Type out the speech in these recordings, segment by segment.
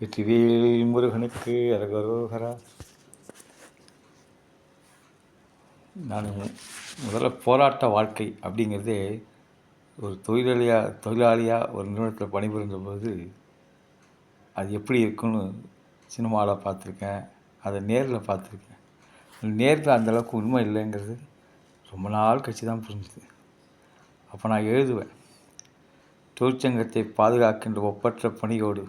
வெற்றிவேல் முருகனுக்கு அரகரோகரா. நான் முதல்ல போராட்ட வாழ்க்கை அப்படிங்கிறதே ஒரு தொழிலாளியாக ஒரு நிறுவனத்தில் பணிபுரிந்த போது அது எப்படி இருக்குன்னு சினிமாவில் பார்த்துருக்கேன், அதை நேரில் பார்த்துருக்கேன். நேரில் அந்தளவுக்கு உண்மை இல்லைங்கிறது ரொம்ப நாள் கழிச்சு தான் புரிஞ்சுது. அப்போ நான் எழுதுவேன், தொழிற்சங்கத்தை பாதுகாக்கின்ற ஒப்பற்ற பணியோடு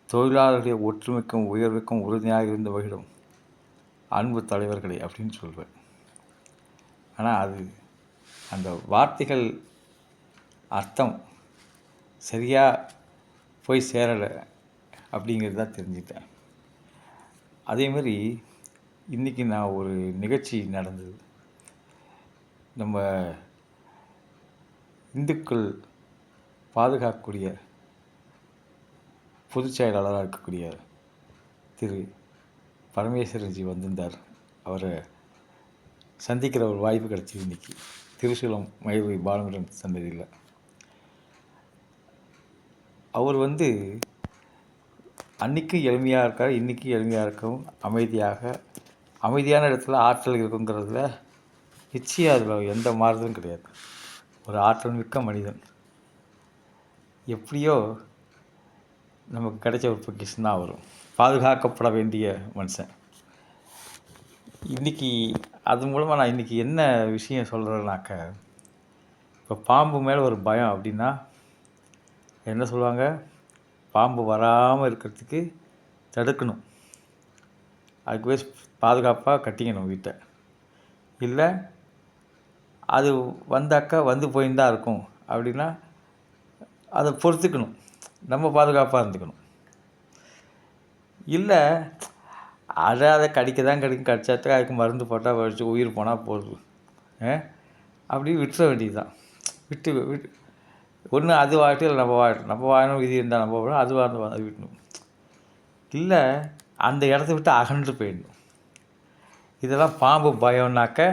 தொழிலாளர்களுடைய ஒற்றுமைக்கும் உயர்வுக்கும் உறுதியாக இருந்து வகிடும் அன்பு தலைவர்களே அப்படின்னு சொல்வேன். ஆனால் அது அந்த வார்த்தைகள் அர்த்தம் சரியாக போய் சேரலை அப்படிங்கிறது தான் தெரிஞ்சுட்டேன். அதேமாதிரி இன்றைக்கி நான் ஒரு நிகழ்ச்சி நடந்தது. நம்ம இந்துக்கள் பாதுகாக்கக்கூடிய பொதுச் செயலாளராக இருக்கக்கூடிய திரு பரமேஸ்வரன்ஜி வந்திருந்தார். அவரை சந்திக்கிற ஒரு வாய்ப்பு கிடச்சிது இன்றைக்கி திருசூலம் மயூரி பாலமுருகன் சன்னதியில். அவர் அன்றைக்கும் எளிமையாக இருக்கார், இன்றைக்கும் எளிமையாக இருக்கும். அமைதியான இடத்துல ஆற்றல் இருக்குங்கிறதுல நிச்சயம் அதில் எந்த மாறுதலும் கிடையாது. ஒரு ஆற்றல் மிக்க மனிதன். எப்படியோ நமக்கு கிடைச்ச ஒரு பொக்கிஷன் தான் வரும். பாதுகாக்கப்பட வேண்டிய மனுஷன். இன்றைக்கி அது மூலமாக நான் இன்றைக்கி என்ன விஷயம் சொல்கிறேன்னாக்க, இப்போ பாம்பு மேலே ஒரு பயம் அப்படின்னா என்ன சொல்லுவாங்க, பாம்பு வராமல் இருக்கிறதுக்கு தடுக்கணும், அதுக்கு போய் பாதுகாப்பாக கட்டிக்கணும் வீட்டை. இல்லை அது வந்தாக்கா வந்து போயின்னு தான் இருக்கும் அப்படின்னா அதை பொறுத்துக்கணும், நம்ம பாதுகாப்பாக இருந்துக்கணும். இல்லை அதை கடிக்கும், கடிச்சாத்துக்கு அதுக்கு மருந்து போட்டால் வச்சு உயிர் போனால் போதும் அப்படி விட்டுற வேண்டியது தான். விட்டு ஒன்று அது வாழட்டும், இல்லை நம்ம வாழணும். விதி இருந்தால் நம்ம வாழணும், அது வாழ்ந்து அது விட்டணும். இல்லை அந்த இடத்த விட்டு அகன்று போயிடணும். இதெல்லாம் பாம்பு பயம்னாக்க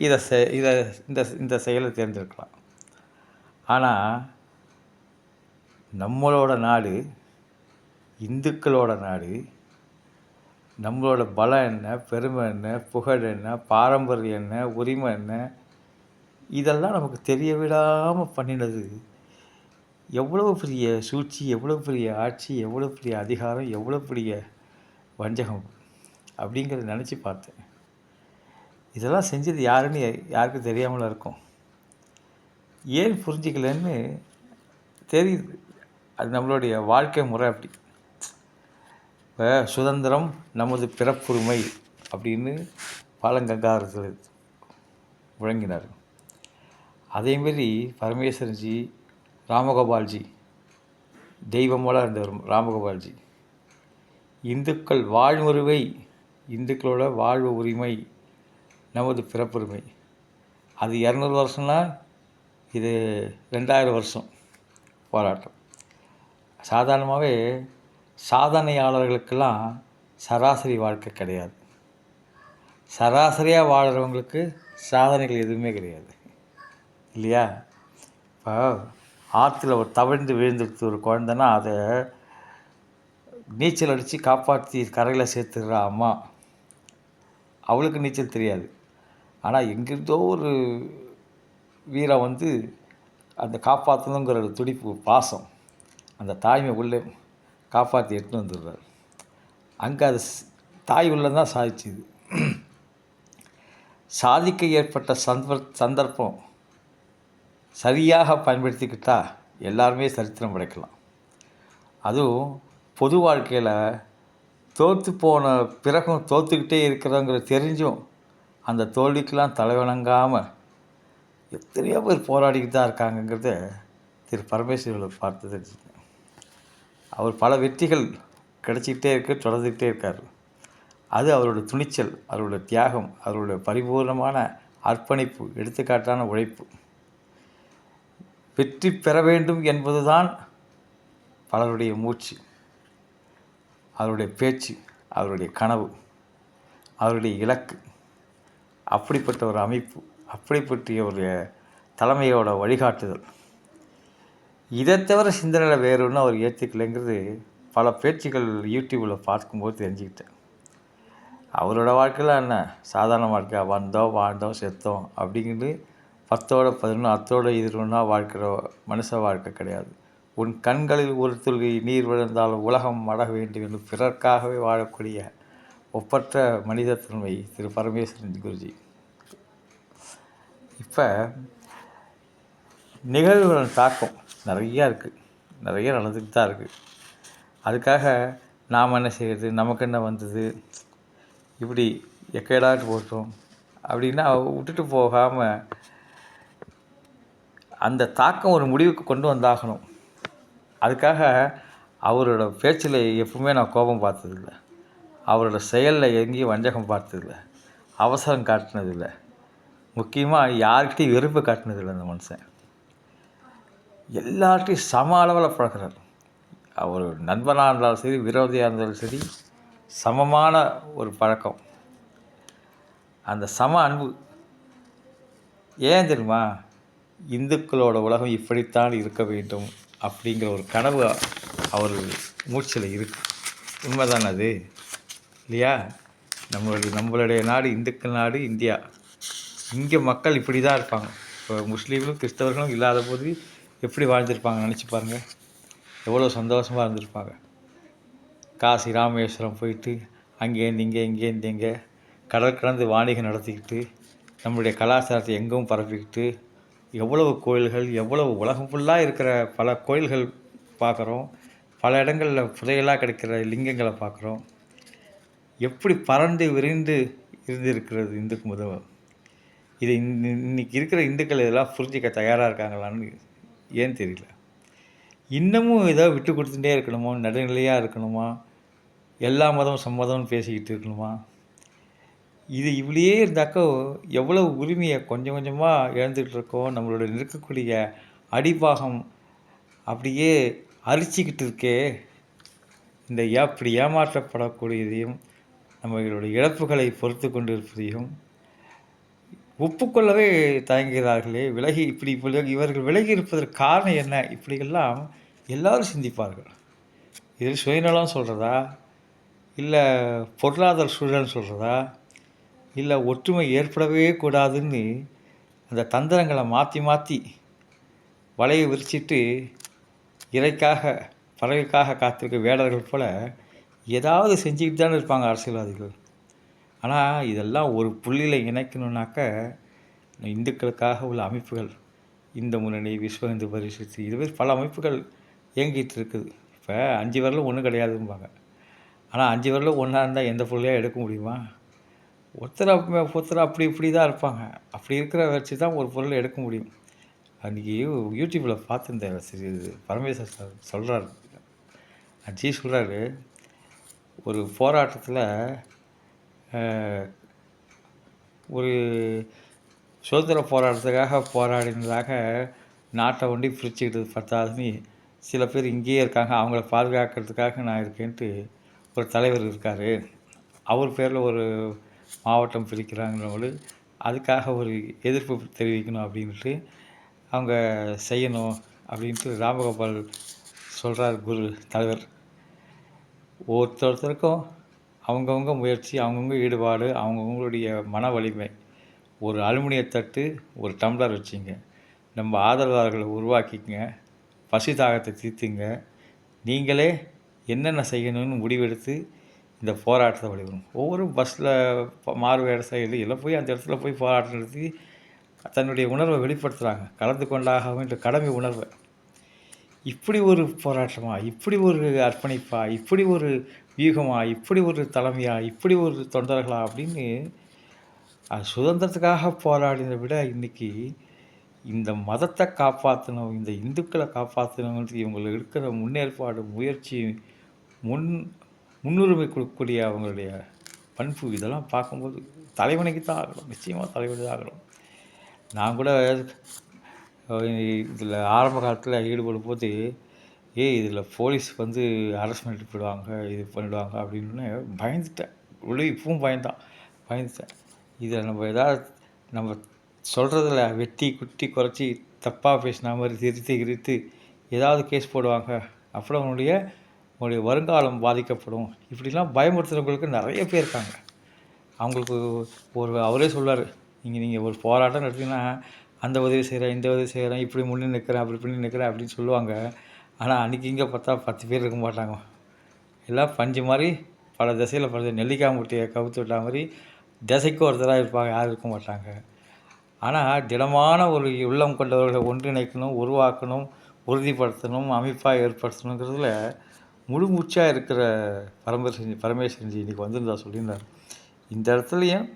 இதை இந்த செயலை தேர்ந்தெடுக்கலாம். ஆனால் நம்மளோட நாடு, இந்துக்களோட நாடு, நம்மளோட பலம் என்ன, பெருமை என்ன, புகழ் என்ன, பாரம்பரியம் என்ன, உரிமை என்ன, இதெல்லாம் நமக்கு தெரிய விடாமல் பண்ணினது எவ்வளோ பெரிய சூழ்ச்சி, எவ்வளோ பெரிய ஆட்சி, எவ்வளோ பெரிய அதிகாரம், எவ்வளோ பெரிய வஞ்சகம் அப்படிங்கிறத நினச்சி பார்த்தேன். இதெல்லாம் செஞ்சது யாருன்னு யாருக்கும் தெரியாமல் இருக்கும். ஏன் புரிஞ்சிக்கலன்னு தெரியுது. அது நம்மளுடைய வாழ்க்கை முறை. அப்படி இப்போ சுதந்திரம் நமது பிறப்புரிமை அப்படின்னு பாலங்கங்காரத்தில் முழங்கினார். அதேமாரி பரமேஸ்வரன்ஜி, ராமகோபால்ஜி, தெய்வமோட இருந்தவர் ராமகோபால்ஜி, இந்துக்கள் வாழ்வுரிமை, இந்துக்களோட வாழ்வு உரிமை நமது பிறப்புரிமை. அது 200 வருஷம்னா இது 2000 வருஷம் போராட்டம். சாதாரணமாகவே சாதனையாளர்களுக்கெல்லாம் சராசரி வாழ்க்கை கிடையாது. சராசரியாக வாழ்கிறவங்களுக்கு சாதனைகள் எதுவுமே கிடையாது, இல்லையா? இப்போ ஆற்றுல ஒரு தவழ்ந்து விழுந்துடுத்து ஒரு குழந்தைன்னா அதை நீச்சல் அடித்து காப்பாற்றி கரையில் சேர்த்துக்கிற அம்மா, அவளுக்கு நீச்சல் தெரியாது. ஆனால் எங்கிருந்தோ ஒரு வீரம் அந்த காப்பாற்றணுங்கிற துடிப்பு, பாசம், அந்த தாய்மை உள்ளே காப்பாற்றி எடுத்துன்னு வந்துடுறார். அங்கே அது தாய் உள்ளே தான் சாதிச்சுது. சாதிக்க ஏற்பட்ட சந்தர்ப்பம் சரியாக பயன்படுத்திக்கிட்டால் எல்லாருமே சரித்திரம் படைக்கலாம். அதுவும் பொது வாழ்க்கையில் தோற்று போன பிறகும் தோற்றுக்கிட்டே இருக்கிறோங்கிற தெரிஞ்சும் அந்த தோல்விக்கெலாம் தலைவணங்காமல் எத்தனையோ பேர் போராடிக்கிட்டு தான் இருக்காங்கங்கிறத திரு பரமேஸ்வரனை பார்த்து தெரிஞ்சுக்கேன். அவர் பல வெற்றிகள் கிடச்சிக்கிட்டே தொடர்ந்துக்கிட்டே இருக்கார். அது அவரோட துணிச்சல், அவரோட தியாகம், அவரோட பரிபூர்ணமான அர்ப்பணிப்பு, எடுத்துக்காட்டான உழைப்பு. வெற்றி பெற வேண்டும் என்பது தான் பலருடைய மூச்சு, அவருடைய பேச்சு, அவருடைய கனவு, அவருடைய இலக்கு. அப்படிப்பட்ட ஒரு அமைப்பு, அப்படிப்பட்ட ஒரு தலைமையோட வழிகாட்டுதல். இதை தவிர சிந்தனையில் வேறு ஒன்றும் அவர் ஏற்றுக்கலைங்கிறது பல பேச்சுகள் யூடியூப்பில் பார்க்கும்போது தெரிஞ்சுக்கிட்டேன். அவரோட வாழ்க்கையில் என்ன சாதாரண வாழ்க்கை, வந்தோம் வாழ்ந்தோம் செத்தோம் அப்படிங்கிறது 10ஓட 11 அத்தோட 11 வாழ்க்கிற மனுஷ வாழ்க்கை கிடையாது. உன் கண்களில் ஒரு துளி நீர் விழுந்தால் உலகம் மட வேண்டும் என்று பிறர்க்காகவே வாழக்கூடிய ஒப்பற்ற மனிதத்தன்மை திரு பரமேஸ்வரன் குருஜி. இப்போ நிகழ்வுகளின் தாக்கம் நிறையா இருக்குது, நிறைய நடந்துக்கிட்டு தான் இருக்குது. அதுக்காக நாம் என்ன செய்கிறது, நமக்கு என்ன வந்தது, இப்படி எக்கேடாட்டு போட்டோம் அப்படின்னா விட்டுட்டு போகாமல் அந்த தாக்கம் ஒரு முடிவுக்கு கொண்டு வந்தாகணும். அதுக்காக அவரோட பேச்சில் எப்பவுமே நான் கோபம் பார்த்ததில்லை, அவரோட செயலில் எங்கேயும் வஞ்சகம் பார்த்ததில்லை, அவசரம் காட்டினதில்லை, முக்கியமாக யார்கிட்டையும் வெறுப்பு காட்டினதில்லை. அந்த மனுஷன் எல்லார்ட்டையும் சம அளவில் பழகிறார். அவர் நண்பனாக இருந்தாலும் சரி, விரோதியாக இருந்தாலும் சரி, சமமான ஒரு பழக்கம். அந்த சம அன்பு ஏன் தெரியுமா? இந்துக்களோட உலகம் இப்படித்தான் இருக்க வேண்டும் அப்படிங்கிற ஒரு கனவு அவர் மூச்சில் இருக்குது. உண்மைதான் அது இல்லையா? நம்மளுடைய நாடு இந்துக்கள் நாடு இந்தியா. இங்கே மக்கள் இப்படி தான் இருப்பாங்க. இப்போ முஸ்லீம்களும் கிறிஸ்தவர்களும் இல்லாத போது எப்படி வாழ்ந்துருப்பாங்க நினச்சி பாருங்கள். எவ்வளோ சந்தோஷமாக இருந்திருப்பாங்க. காசி ராமேஸ்வரம் போயிட்டு அங்கேருந்து இங்கேருந்து கடல் கடந்து வாணிகம் நடத்திக்கிட்டு நம்மளுடைய கலாச்சாரத்தை எங்கும் பரப்பிக்கிட்டு எவ்வளவு கோயில்கள், எவ்வளவு உலகம் ஃபுல்லாக இருக்கிற பல கோயில்கள் பார்க்குறோம். பல இடங்களில் புதையலாக கிடைக்கிற லிங்கங்களை பார்க்குறோம். எப்படி பறந்து விரிந்து இருந்திருக்கிறது இந்துக்கு முதல்வர். இது இன்னைக்கு இருக்கிற இந்துக்கள் இதெல்லாம் புரிஞ்சிக்க தயாராக இருக்காங்களான்னு ஏன் தெரியல. இன்னமும் ஏதோ விட்டு கொடுத்துட்டே இருக்கணுமோ, நடுநிலையாக இருக்கணுமா, எல்லா மதமும் சம்மதம்னு பேசிக்கிட்டு இருக்கணுமா? இது இப்படியே இருந்தாக்கோ எவ்வளவு உரிமையை கொஞ்சம் கொஞ்சமாக இழந்துகிட்டு இருக்கோம். நம்மளோட இருக்கக்கூடிய அடிப்பாகம் அப்படியே அரிச்சிக்கிட்டு இருக்கே. இந்த இப்படி ஏமாற்றப்படக்கூடியதையும் நம்மளுடைய இழப்புகளை பொறுத்து கொண்டு இருப்பதையும் ஒப்புக்கொள்ளவே தயங்குகிறார்களே. இப்படி இவர்கள் விலகி இருப்பதற்கு காரணம் என்ன? இப்படியெல்லாம் எல்லாரும் சிந்திப்பார்கள். இதில் சுயநலம் சொல்கிறதா, இல்லை பொருளாதார சூழல் சொல்கிறதா, இல்லை ஒற்றுமை ஏற்படவே கூடாதுன்னு அந்த தந்திரங்களை மாற்றி மாற்றி வலையை விரிச்சிட்டு இறைக்காக பறவைக்காக காத்திருக்க வேடர்கள் போல் ஏதாவது செஞ்சுக்கிட்டு தானே இருப்பாங்க அரசியல்வாதிகள். ஆனால் இதெல்லாம் ஒரு புள்ளியில் இணைக்கணுன்னாக்க இந்துக்களுக்காக உள்ள அமைப்புகள், இந்து முன்னணி, விஸ்வ இந்து பரிஷத்து, இதுமாதிரி பல அமைப்புகள் இயங்கிட்டு இருக்குது. இப்போ 5 விரலும் ஒன்றும் கிடையாதும்பாங்க. ஆனால் 5 விரலும் ஒன்றா இருந்தால் எந்த பொருளையாக எடுக்க முடியுமா? ஒருத்தர் அப்படி இப்படி தான் இருப்பாங்க. அப்படி இருக்கிற வச்சு தான் ஒரு பொருளை எடுக்க முடியும். அன்றைக்கி யூடியூப்பில் பார்த்துருந்தேன். சரி, பரமேஸ்வர் சார் சொல்கிறாரு, அஜி சொல்கிறாரு, ஒரு போராட்டத்தில் ஒரு சுதந்திர போராட்டத்துக்காக போராடினதாக நாட்டை ஒண்டி பிரிச்சுக்கிட்டு பத்தாதுன்னு சில பேர் இங்கேயே இருக்காங்க, அவங்கள பாதுகாக்கிறதுக்காக நான் இருக்கேன்ட்டு ஒரு தலைவர் இருக்கார். அவர் பேரில் ஒரு மாவட்டம் பிரிக்கிறாங்கன்னு அதுக்காக ஒரு எதிர்ப்பு தெரிவிக்கணும் அப்படின்ட்டு அவங்க செய்யணும் அப்படின்ட்டு ராமகோபால் சொல்கிறார். குரு தலைவர் ஒருத்தருக்கும் அவங்கவுங்க முயற்சி, அவங்கவுங்க ஈடுபாடு, அவங்கவுங்களுடைய மன வலிமை. ஒரு அலுமினிய தட்டு, ஒரு டம்ளர் வச்சுங்க, நம்ம ஆதரவாளர்களை உருவாக்கிங்க, பசி தாகத்தை தீர்த்துங்க, நீங்களே என்னென்ன செய்யணும்னு முடிவெடுத்து இந்த போராட்டத்தை வழிபடும். ஒவ்வொரு பஸ்ஸில் மாறு வேறு சைடு எல்லாம் போய் அந்த இடத்துல போய் போராட்டம் நடத்தி தன்னுடைய உணர்வை வெளிப்படுத்துகிறாங்க. கலந்து கொண்டாக என்ற கடமை உணர்வை. இப்படி ஒரு போராட்டமா, இப்படி ஒரு அர்ப்பணிப்பா, இப்படி ஒரு வியூகமா, இப்படி ஒரு தலைமையா, இப்படி ஒரு தொண்டர்களா அப்படின்னு சுதந்திரத்துக்காக போராடினதை விட இன்றைக்கி இந்த மதத்தை காப்பாற்றணும், இந்த இந்துக்களை காப்பாற்றணுங்கிறது இவங்களுக்கு இருக்கிற முன்னேற்பாடு, முயற்சி, முன்னுரிமை கொடுக்கக்கூடிய அவங்களுடைய பண்பு, இதெல்லாம் பார்க்கும்போது தலைவனுக்கு தான் ஆகணும், நிச்சயமாக தலைவனி தான் ஆகணும். நான் கூட இதில் ஆரம்ப காலத்தில் ஈடுபடும் போது இதில் போலீஸ் வந்து அரெஸ்ட் பண்ணிட்டு போயிடுவாங்க, இது பண்ணிவிடுவாங்க அப்படின்னு பயந்துட்டேன். இப்பவும் பயந்துட்டேன். இதில் நம்ம ஏதாவது நம்ம சொல்கிறதில்ல வெட்டி குட்டி குறைச்சி தப்பாக பேசின மாதிரி திருத்தி கிரித்து ஏதாவது கேஸ் போடுவாங்க. அப்புறம் அவனுடைய உங்களுடைய வருங்காலம் பாதிக்கப்படும். இப்படிலாம் பயமுறுத்துறவங்களுக்கு நிறைய பேர் இருக்காங்க. அவங்களுக்கு அவரே சொல்வார், நீங்கள் ஒரு போராட்டம் நடத்திங்கன்னா, அந்த உதவி செய்கிறேன், இந்த உதவி செய்கிறேன், இப்படி முன்னே நிற்கிறேன், அப்படி பண்ணி நிற்கிறேன் அப்படின்னு சொல்லுவாங்க. ஆனால் அன்றைக்கி இங்கே பார்த்தா 10 பேர் இருக்க மாட்டாங்க. எல்லாம் பஞ்சு மாதிரி பல திசையில் பல நெல்லிக்காய் முட்டையை கவுத்து விட்டா மாதிரி திசைக்கு ஒருத்தராக இருப்பாங்க, யாரும் இருக்க மாட்டாங்க. ஆனால் திடமான ஒரு உள்ளம் கொண்டவர்களை ஒன்றிணைக்கணும், உருவாக்கணும், உறுதிப்படுத்தணும், அமைப்பாக ஏற்படுத்தணுங்கிறதுல முழு மூச்சாக இருக்கிற பரமேஸ்வரன்ஜி இன்றைக்கி வந்திருந்தா சொல்லியிருந்தார். இந்த இடத்துலையும்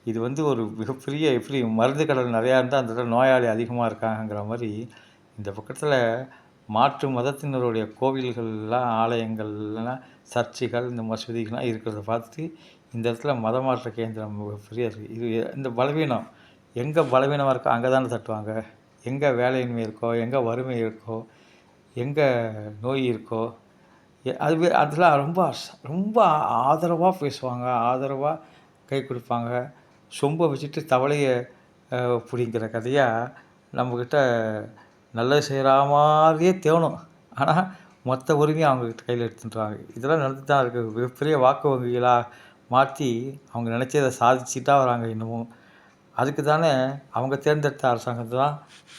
இது ஒரு மிகப்பெரிய எப்படி மருந்து கடல் நிறையா இருந்தால் அந்த இடத்துல நோயாளி அதிகமாக இருக்காங்கிற மாதிரி இந்த பக்கத்தில் மாற்று மதத்தினருடைய கோவில்கள்லாம் ஆலயங்கள்லாம் சர்ச்சுகள் இந்த மசூதிகள்லாம் இருக்கிறத பார்த்துட்டு இந்த இடத்துல மதமாற்ற கேந்திரம் மிகப்பெரிய இது இந்த பலவீனம் எங்கே பலவீனமாக இருக்கோ அங்கே தானே தட்டுவாங்க. எங்கே வேலையின்மை இருக்கோ, எங்கே வறுமை இருக்கோ, எங்கே நோய் இருக்கோ, அதெல்லாம் ரொம்ப ரொம்ப ஆதரவாக பேசுவாங்க, ஆதரவாக கை கொடுப்பாங்க. சொம்பை வச்சுட்டு தவளையை பிடிங்கிற கதையாக நம்மக்கிட்ட நல்லது செய்கிற மாதிரியே தோணும். ஆனால் மொத்த உரிமையும் அவங்கக்கிட்ட கையில் எடுத்துட்டுறாங்க. இதெல்லாம் நடந்துட்டு தான் இருக்குது. மிகப்பெரிய வாக்கு வங்கிகளாக மாற்றி அவங்க நினச்சதை சாதிச்சுட்டா வராங்க இன்னமும். அதுக்கு தானே அவங்க தேர்ந்தெடுத்த அரசாங்கத்தை தான்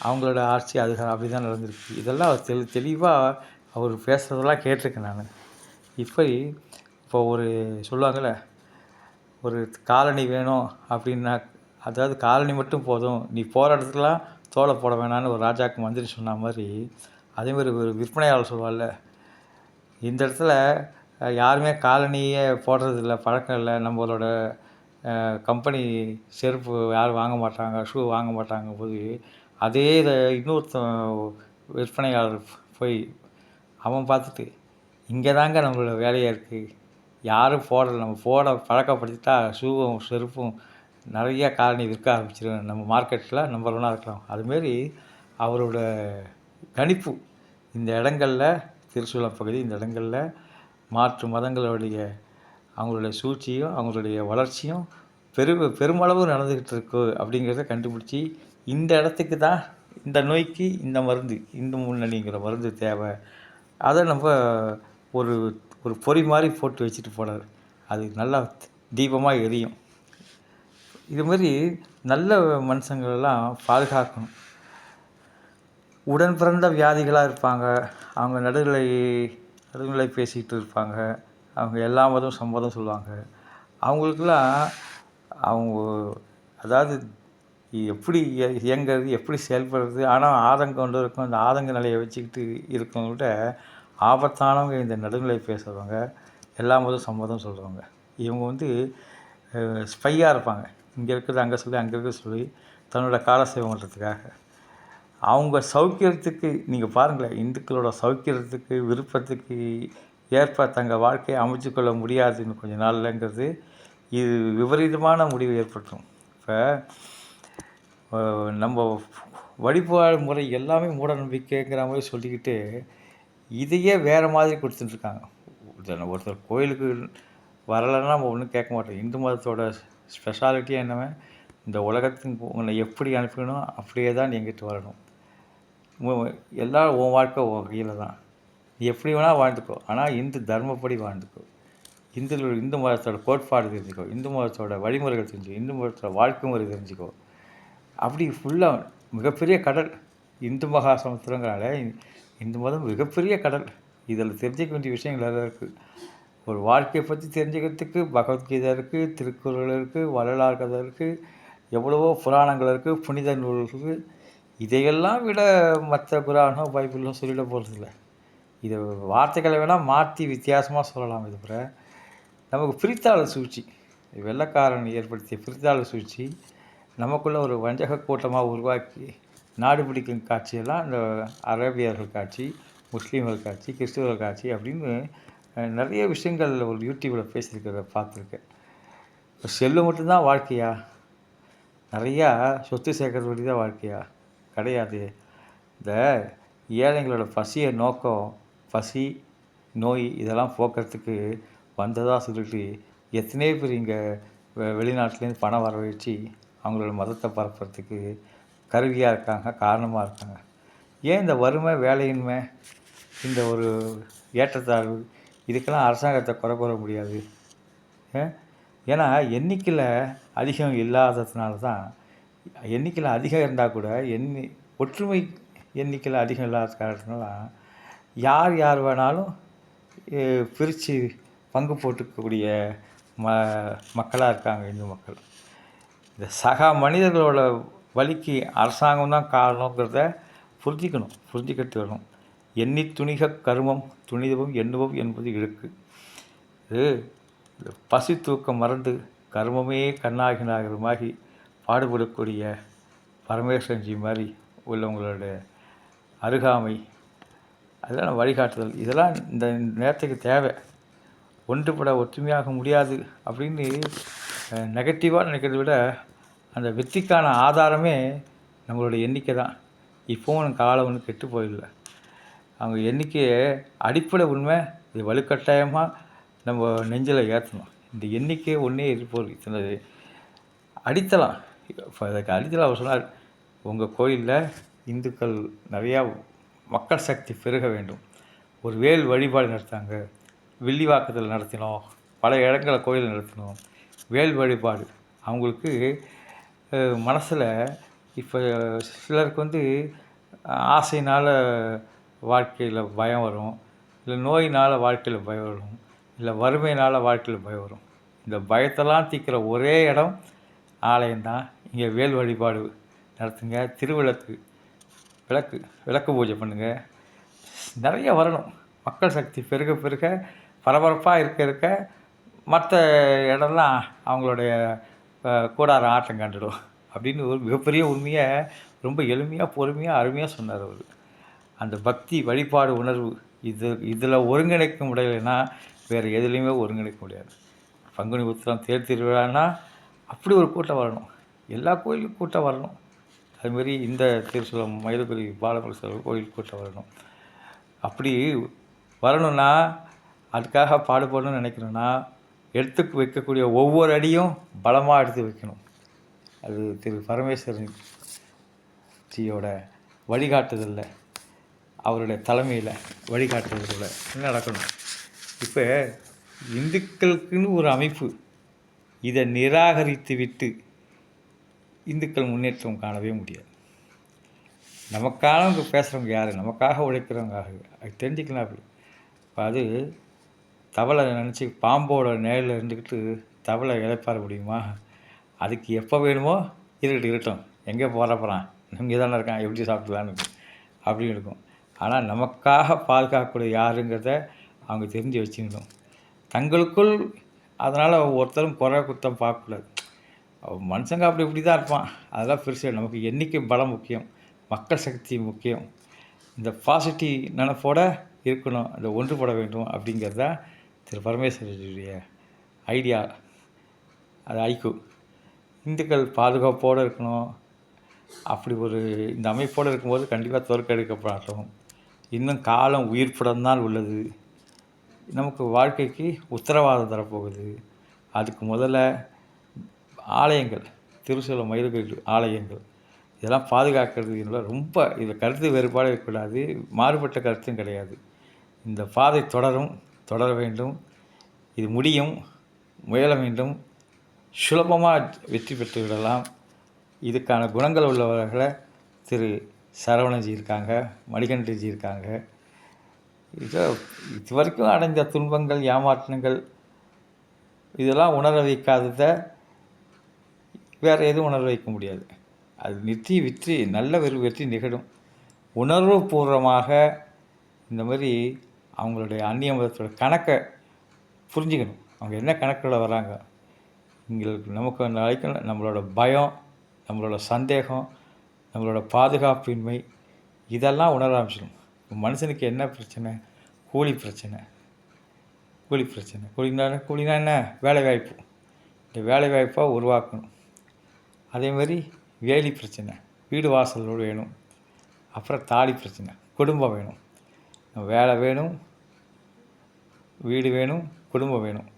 அவங்களோட ஆட்சி அதிகாரம் அப்படி தான் நடந்திருக்கு. இதெல்லாம் தெளிவாக அவர் பேசுகிறதெல்லாம் கேட்டிருக்கேன் நான். இப்போ சொல்லுவாங்கள்ல, ஒரு காலனி வேணும் அப்படின்னா, அதாவது காலனி மட்டும் போதும், நீ போகிற இடத்துக்குலாம் தோலை போட வேணான்னு ஒரு ராஜாவுக்கு மந்திரி சொன்ன மாதிரி, அதேமாதிரி ஒரு விற்பனையாளர் சொல்வார்ல, இந்த இடத்துல யாருமே காலனியே போடுறதில்ல, பழக்கம் இல்லை, நம்மளோட கம்பெனி செருப்பு யாரும் வாங்க மாட்டாங்க, ஷூ வாங்க மாட்டாங்க போது அதே இதை இன்னொருத்தன் விற்பனையாளர் போய் அவன் பார்த்துட்டு, இங்கே தாங்க நம்மளோட வேலையாக இருக்குது, யாரும் போடலை, நம்ம பழக்கப்படுத்திட்டா ஷூவும் செருப்பும் நிறைய காலனி விற்க ஆரம்பிச்சிடும், நம்ம மார்க்கெட்டில் நம்பர் 1 இருக்கலாம். அதுமாரி அவரோட கணிப்பு இந்த இடங்களில் திருச்சூலம் பகுதி இந்த இடங்களில் மாற்று மதங்களுடைய அவங்களுடைய சூழ்ச்சியும் அவங்களுடைய வளர்ச்சியும் பெருமளவு நடந்துக்கிட்டு இருக்கு அப்படிங்கிறத கண்டுபிடிச்சி இந்த இடத்துக்கு தான் இந்த நோய்க்கு இந்த மருந்து, இந்த முன்னணிங்கிற மருந்து தேவை, அதை நம்ம ஒரு ஒரு பொறி மாதிரி போட்டு வச்சுட்டு போனார். அது நல்லா தீபமாக எரியும். இதுமாரி நல்ல மனுஷங்களெல்லாம் பாதுகாக்கணும். உடன் பிறந்த வியாதிகளாக இருப்பாங்க, அவங்க நடுநிலை பேசிக்கிட்டு இருப்பாங்க, அவங்க எல்லா மதம் சம்மதம் சொல்லுவாங்க. அவங்களுக்கெல்லாம் அவங்க அதாவது எப்படி இயங்கிறது, எப்படி செயல்படுறது, ஆனால் ஆதங்கம் கொண்டு இருக்கும். அந்த ஆதங்க நிலையை வச்சுக்கிட்டு இருக்கவங்கள்ட்ட ஆபத்தானவங்க இந்த நடுநிலை பேசுகிறவங்க, எல்லா மதம் சம்மதம் சொல்கிறவங்க. இவங்க ஸ்பையாக இருப்பாங்க. இங்கே இருக்கிறது அங்கே சொல்லி, அங்கே இருக்கிறது சொல்லி தன்னோட கால சேவம் பண்ணுறதுக்காக. அவங்க சௌக்கியத்துக்கு நீங்கள் பாருங்களேன், இந்துக்களோட சௌக்கியத்துக்கு விருப்பத்துக்கு ஏற்ப தங்கள் வாழ்க்கையை அமைச்சுக்கொள்ள முடியாதுன்னு கொஞ்சம் நாள்லங்கிறது இது விபரீதமான முடிவு ஏற்பட்டுரும். இப்போ நம்ம வழிபாடு முறை எல்லாமே மூட நம்பிக்கைங்கிற மாதிரி சொல்லிக்கிட்டு இதையே வேறு மாதிரி கொடுத்துட்டுருக்காங்க. ஒருத்தர் கோயிலுக்கு வரலைன்னா நம்ம ஒன்றும் கேட்க மாட்டோம். இந்து மதத்தோட ஸ்பெஷாலிட்டியாக என்னவன், இந்த உலகத்துக்கு உன்னை எப்படி அனுப்பணும் அப்படியே தான் நீ எங்கிட்ட வரணும், எல்லோரும் உன் வாழ்க்கை உன் கையில் தான், நீ எப்படி வேணால் வாழ்ந்துக்கோ, ஆனால் இந்து தர்மப்படி வாழ்ந்துக்கோ, இந்து மதத்தோட கோட்பாடு தெரிஞ்சுக்கோ, இந்து மதத்தோட வழிமுறைகள் தெரிஞ்சுக்கோ, இந்து மதத்தோட வாழ்க்கை முறை தெரிஞ்சுக்கோ. அப்படி ஃபுல்லாக மிகப்பெரிய கடல் இந்து மகா சமுத்திரங்கிறால. இந்து மதம் மிகப்பெரிய கடல். இதில் தெரிஞ்சிக்க வேண்டிய விஷயங்கள் நிறையா இருக்குது. ஒரு வாழ்க்கையை பற்றி தெரிஞ்சுக்கிறதுக்கு பகவத்கீதை இருக்குது, திருக்குறள் இருக்குது, வரலாறு கதை இருக்குது, எவ்வளவோ புராணங்கள் இருக்குது, புனித நூல்கள். இதையெல்லாம் விட மற்ற குரானோ பைபிளோ சொல்லிட போகிறதில்ல. இதை வார்த்தைகளை வேணால் மாற்றி வித்தியாசமாக சொல்லலாம். இது பிற நமக்கு பிரித்தாளர் சூழ்ச்சி, வெள்ளைக்காரன் ஏற்படுத்திய பிரித்தாளர் சூழ்ச்சி நமக்குள்ளே ஒரு வஞ்சக கூட்டமாக உருவாக்கி நாடு பிடிக்கும் காட்சியெல்லாம் இந்த அரேபியர்கள் காட்சி, முஸ்லீம்கள் காட்சி, கிறிஸ்துவர்கள் காட்சி அப்படின்னு நிறைய விஷயங்கள் ஒரு யூடியூப்பில் பேசியிருக்கிறத பார்த்துருக்கேன். இப்போ செல்லு மட்டும்தான் வாழ்க்கையா? நிறையா சொத்து சேர்க்கறது வழி தான் வாழ்க்கையா? கிடையாது. இந்த ஏழைங்களோட பசியை நோக்கம், பசி நோய் இதெல்லாம் போக்குறதுக்கு வந்ததாக சொல்லிட்டு எத்தனையோ பேர் இங்கே வெளிநாட்டிலேருந்து பணம் வர வச்சு அவங்களோட மதத்தை பரப்புறதுக்கு கருவியாக இருக்காங்க, காரணமாக இருக்காங்க. ஏன் இந்த வறுமை, வேலையின்மை, இந்த ஒரு ஏற்றத்தாழ்வு இதுக்கெல்லாம் அரசாங்கத்தை குறை கூற முடியாது. ஏன்னா எண்ணிக்கையில் அதிகம் இல்லாததுனால தான், எண்ணிக்கையில் அதிகம் இருந்தால் கூட ஒற்றுமை எண்ணிக்கையில் அதிகம் இல்லாத காரணத்தினால யார் யார் வேணாலும் பிரித்து பங்கு போட்டுக்கக்கூடிய மக்களாக இருக்காங்க இந்து மக்கள். இந்த சக மனிதர்களோட வலிக்கு அரசாங்கம் தான் காரணங்கிறத புரிஞ்சுக்கிட்டு வரணும். எண்ணி துணிக கருமம் துணிதவும் எண்ணுவோம் என்பது இழுக்கு. இது பசி தூக்கம் மறந்து கர்மமே கண்ணாகினாகிறமாகி பாடுபடக்கூடிய பரமேஸ்வரன்ஜி மாதிரி உள்ளவங்களோட அருகாமை, அதெல்லாம் வழிகாட்டுதல், இதெல்லாம் இந்த நேரத்துக்கு தேவை. ஒன்றுபட ஒற்றுமையாக முடியாது அப்படின்னு நெகட்டிவாக நினைக்கிறத விட, அந்த வெற்றிக்கான ஆதாரமே நம்மளுடைய எண்ணிக்கை தான். இப்போவும் காலம் ஒன்றும் கெட்டு போயிடல. அவங்க எண்ணிக்கையை அடிப்படை உண்மை, இது வலுக்கட்டாயமாக நம்ம நெஞ்சில் ஏற்றணும். இந்த எண்ணிக்கை ஒன்றே இருப்போம். இத்தனை அடித்தளம். இப்போ அதுக்கு அடித்தளம் அவர் சொன்னார், உங்கள் கோயிலில் இந்துக்கள் நிறையா மக்கள் சக்தி பெருக வேண்டும். ஒரு வேல் வழிபாடு நடத்தாங்க, வில்லிவாக்கத்தில் நடத்தினோம், பல இடங்களில் கோயில் நடத்தினோம். வேல் வழிபாடு அவங்களுக்கு மனசில் இப்போ சிலருக்கு ஆசையினால் வாழ்க்கையில் பயம் வரும், இல்லை நோயினால் வாழ்க்கையில் பயம் வரும், இல்லை வறுமையினால் வாழ்க்கையில் பயம் வரும். இந்த பயத்தெல்லாம் தீர்க்கிற ஒரே இடம் ஆலயம்தான். இங்கே வேல் வழிபாடு நடத்துங்க, திருவிளக்கு விளக்கு பூஜை பண்ணுங்கள். நிறைய வரணும். மக்கள் சக்தி பெருக பெருக பரபரப்பாக இருக்க மற்ற இடம்லாம் அவங்களுடைய கூடாரம் ஆட்டம் கண்டுடும் அப்படின்னு ஒரு மிகப்பெரிய உண்மையை ரொம்ப எளிமையாக பொறுமையாக அருமையாக சொன்னார் அவர். அந்த பக்தி வழிபாடு உணர்வு இதில் ஒருங்கிணைக்க முடியலைன்னா வேறு எதுலேயுமே ஒருங்கிணைக்க முடியாது. பங்குனி உத்திரம் தேர் திருவிழான்னா அப்படி ஒரு கூட்டம் வரணும், எல்லா கோயிலுக்கும் கூட்டம் வரணும். அதுமாரி இந்த திருச்சலம் மயிலபுரி பாலபுரீஸ்வரர் கோயில் கூட்டம் வரணும். அப்படி வரணும்னா, அதுக்காக பாடுபடணும்னு நினைக்கணும்னா, எடுத்து வைக்கக்கூடிய ஒவ்வொரு அடியும் பலமாக எடுத்து வைக்கணும். அது திரு பரமேஸ்வரன் ஜியோட வழிகாட்டுதலில், அவருடைய தலைமையில் வழிகாட்டுதலில் நடக்கணும். இப்போ இந்துக்களுக்குன்னு ஒரு அமைப்பு, இதை நிராகரித்து விட்டு இந்துக்கள் முன்னேற்றம் காணவே முடியாது. நமக்காக பேசுகிறவங்க யார்? நமக்காக உழைக்கிறவங்க யார்? அது தெரிஞ்சுக்கலாம். அப்படி இப்போ அது தவளை நினச்சி பாம்போட நேரில் இருந்துக்கிட்டு தவளை இழைப்பார முடியுமா? அதுக்கு எப்போ வேணுமோ இருக்கட்டும், எங்கே போகிறப்பறான், இங்கே தானே இருக்கான், எப்படி சாப்பிடலான்னு அப்படின்னு இருக்கும். ஆனால் நமக்காக பாதுகாக்கக்கூடிய யாருங்கிறத அவங்க தெரிஞ்சு வச்சுக்கணும். தங்களுக்குள் அதனால் ஒருத்தரும் குறை குத்தம் பார்க்கக்கூடாது. மனுஷங்க அப்படி இப்படி தான் இருப்பான், அதெல்லாம் பெருசாக. நமக்கு எண்ணிக்கை பலம் முக்கியம், மக்கள் சக்தி முக்கியம். இந்த பாசிட்டிவ் நினைப்போடு இருக்கணும், அந்த ஒன்றுபட வேண்டும் அப்படிங்கிறது தான் திரு பரமேஸ்வரனுடைய ஐடியா. அது ஐக்கு இந்துக்கள் பாதுகாப்போடு இருக்கணும். அப்படி ஒரு இந்த அமைப்போடு இருக்கும்போது கண்டிப்பாக தோற்கடிக்கப்படட்டும். இன்னும் காலம் உயிர்ப்புடன் உள்ளது. நமக்கு வாழ்க்கைக்கு உத்தரவாதம் தரப்போகுது. அதுக்கு முதல்ல ஆலயங்கள், திருச்சலம் மயிலகிரி ஆலயங்கள், இதெல்லாம் பாதுகாக்கிறது என்பது ரொம்ப, இதில் கருத்து வேறுபாடு இருக்கக்கூடாது, மாறுபட்ட கருத்தும் கிடையாது. இந்த பாதை தொடர வேண்டும். இது முடியும், முயல வேண்டும். சுலபமாக வெற்றி பெற்று விடலாம். இதுக்கான குணங்கள் உள்ளவர்களை திரு சரவணன்ஜி இருக்காங்க, மணிகண்டன்ஜி இருக்காங்க. இது வரைக்கும் அடைந்த துன்பங்கள், ஏமாற்றங்கள், இதெல்லாம் உணர வைக்காததை வேறு எதுவும் உணர வைக்க முடியாது. அது வெற்றி நல்ல வெற்றி நிகழும். உணர்வுபூர்வமாக இந்த மாதிரி அவங்களுடைய அந்நிய மதத்தோட கணக்கை புரிஞ்சுக்கணும். அவங்க என்ன கணக்கில் வராங்க, நமக்கு அழைக்கணும். நம்மளோட பயம், நம்மளோட சந்தேகம், நம்மளோட பாதுகாப்பின்மை, இதெல்லாம் உணர ஆரம்பிச்சிடும். மனுஷனுக்கு என்ன பிரச்சனை? கூலி பிரச்சனை. கூலினா என்ன? வேலைவாய்ப்பு. இந்த வேலைவாய்ப்பாக உருவாக்கணும். அதேமாதிரி வேலி பிரச்சனை, வீடு வாசலோடு வேணும். அப்புறம் தாலி பிரச்சனை, குடும்பம் வேணும். வேலை வேணும், வீடு வேணும், குடும்பம் வேணும்.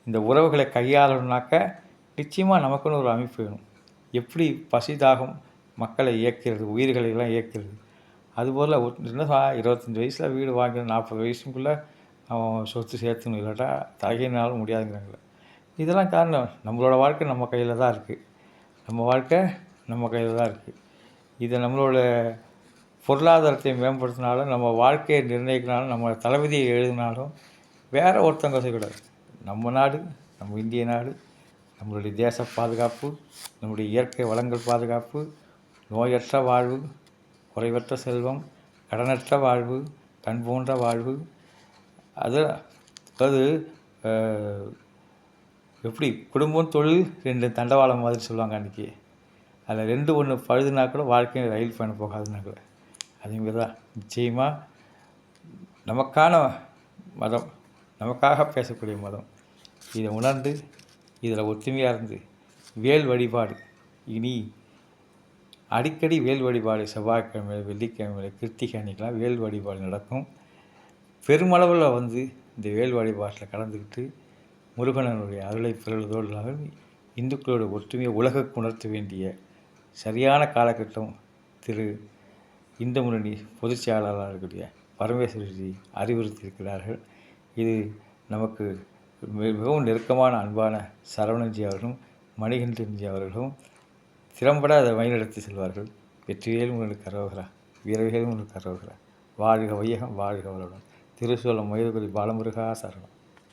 இந்த உறவுகளை கையாளணுனாக்க நிச்சயமாக நமக்குன்னு ஒரு அமைப்பு வேணும். எப்படி பசி தாகம் மக்களை இயக்கிறது, உயிர்களையெல்லாம் இயக்கிறது, அதுபோல் 25 வயசில் வீடு வாங்கி 40 வயசுக்குள்ளே அவன் சொத்து சேர்த்துணும், இல்லாட்டா தலையினாலும் முடியாதுங்கிறாங்களே. இதெல்லாம் காரணம் நம்மளோட வாழ்க்கை நம்ம கையில் தான் இருக்குது. நம்ம வாழ்க்கை நம்ம கையில் தான் இருக்குது. இதை நம்மளோட பொருளாதாரத்தை மேம்படுத்தினாலும், நம்ம வாழ்க்கையை நிர்ணயிக்கினாலும், நம்ம தளபதியை எழுதினாலும் வேறு ஒருத்தவங்க செய்யக்கூடாது. நம்ம நாடு, நம்ம இந்திய நாடு, நம்மளுடைய தேச பாதுகாப்பு, நம்முடைய இயற்கை வளங்கள் பாதுகாப்பு, நோயற்ற வாழ்வு, குறைவற்ற செல்வம், கடனற்ற வாழ்வு, கண் போன்ற வாழ்வு. அதாவது எப்படி குடும்பம் தொழில் 2 தண்டவாளம் மாதிரி சொல்லுவாங்க அன்றைக்கி. அதில் 2 ஒன்று பழுதுனா கூட வாழ்க்கையில் ரயில் பயணம் போகாதுன்னா கூட அதேமாரி தான். நிச்சயமாக நமக்கான மதம், நமக்காக பேசக்கூடிய மதம், இதை உணர்ந்து இதில் ஒற்றுமையாக இருந்து வேல் வழிபாடு, இனி அடிக்கடி வேல் வழிபாடு செவ்வாய்க்கிழமை, வெள்ளிக்கிழமை, கிருத்திகை அன்னைக்கெலாம் வேல் வழிபாடு நடக்கும். பெருமளவில் இந்த வேல் வழிபாட்டில் கலந்துக்கிட்டு முருகனனுடைய அருளை பெறுவதோடு இந்துக்களோட ஒற்றுமையை உலகுக்கு உணர்த்த வேண்டிய சரியான காலகட்டம் திரு இந்து முன்னணி பொதுச் செயலாளராக இருக்கக்கூடிய பரமேஸ்வரஜி அறிவுறுத்தியிருக்கிறார்கள். இது நமக்கு மிகவும் நெருக்கமான அன்பான சரவணன்ஜி அவர்களும் மணிகண்டன்ஜி அவர்களும் திறம்பட அதை வழிநடத்தி செல்வார்கள். வெற்றிவேல் முருகனுக்கு அரோகரா, வீரவேல் முருகனுக்கு அரோகரா. வாழ்க வையகம், வாழ்க வளமுடன். திருசூலம் மயில்குடி பாலமுருகா சரணம்.